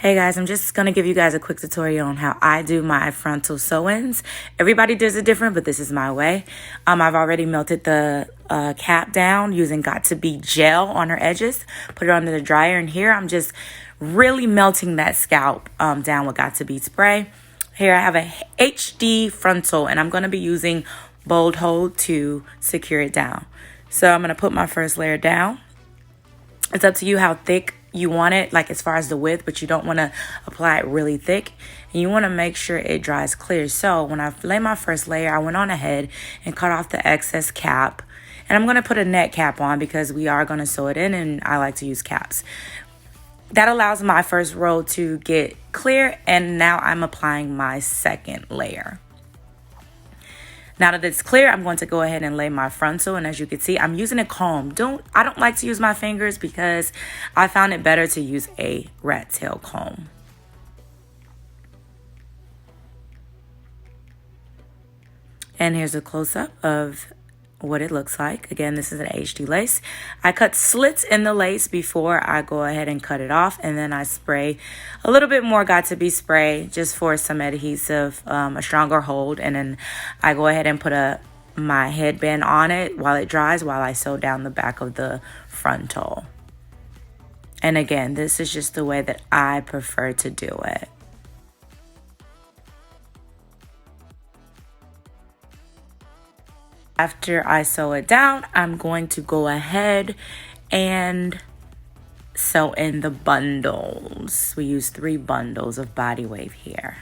Hey guys, I'm just going to give you guys a quick tutorial on how I do my frontal sew-ins. Everybody does it different, but this is my way. I've already melted the cap down using Got2Be Gel on her edges. Put it under the dryer, and here I'm just really melting that scalp down with Got2Be spray. Here I have a HD frontal, and I'm going to be using Bold Hold to secure it down. So I'm going to put my first layer down. It's up to you how thick you want it, like as far as the width, but you don't want to apply it really thick, and you want to make sure it dries clear. So when I lay my first layer, I went on ahead and cut off the excess cap, and I'm going to put a net cap on because we are going to sew it in, and I like to use caps. That allows my first row to get clear, and now I'm applying my second layer. Now that it's clear, I'm going to go ahead and lay my frontal, and as you can see, I'm using a comb. I don't like to use my fingers because I found it better to use a rat tail comb. And here's a close-up of what it looks like. Again, this is an HD lace. I cut slits in the lace before I go ahead and cut it off, and then I spray a little bit more Got2Be spray just for some adhesive, a stronger hold, and then I go ahead and put my headband on it while it dries, while I sew down the back of the frontal. And again, this is just the way that I prefer to do it. After I sew it down, I'm going to go ahead and sew in the bundles. We use 3 bundles of body wave here.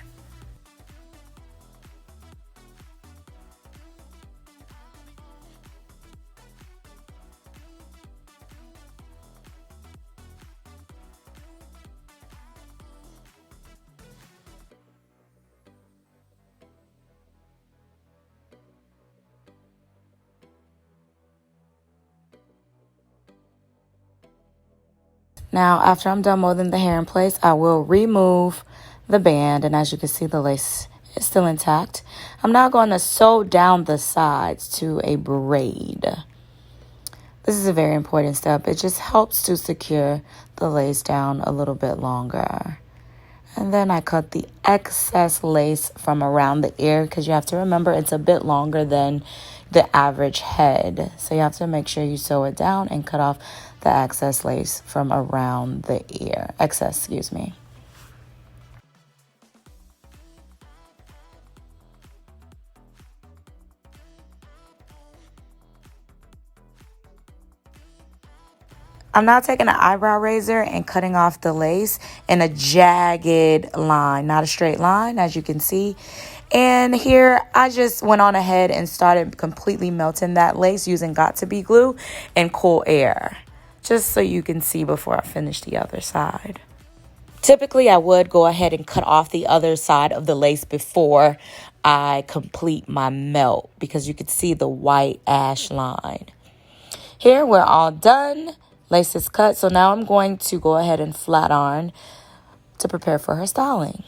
Now, after I'm done molding the hair in place, I will remove the band, and as you can see, the lace is still intact. I'm now going to sew down the sides to a braid. This is a very important step. It just helps to secure the lace down a little bit longer. And then I cut the excess lace from around the ear, because you have to remember it's a bit longer than the average head. So you have to make sure you sew it down and cut off the excess lace from around the ear. Excuse me. I'm now taking an eyebrow razor and cutting off the lace in a jagged line, not a straight line, as you can see. And here I just went on ahead and started completely melting that lace using Got2Be glue and cool air, just so you can see before I finish the other side. Typically, I would go ahead and cut off the other side of the lace before I complete my melt, because you could see the white ash line. Here, we're all done. Lace is cut, so now I'm going to go ahead and flat iron to prepare for her styling.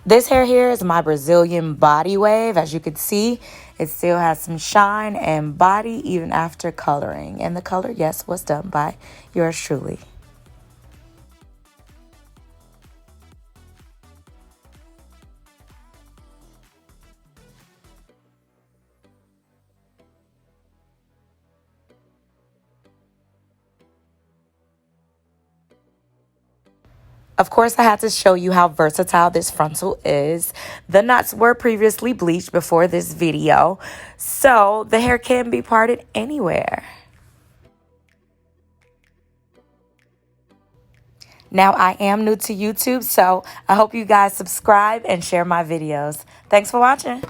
This hair here is my Brazilian body wave. As you can see, it still has some shine and body even after coloring. And the color, yes, was done by yours truly. Of course, I had to show you how versatile this frontal is. The knots were previously bleached before this video, so the hair can be parted anywhere. Now, I am new to YouTube, so I hope you guys subscribe and share my videos. Thanks for watching.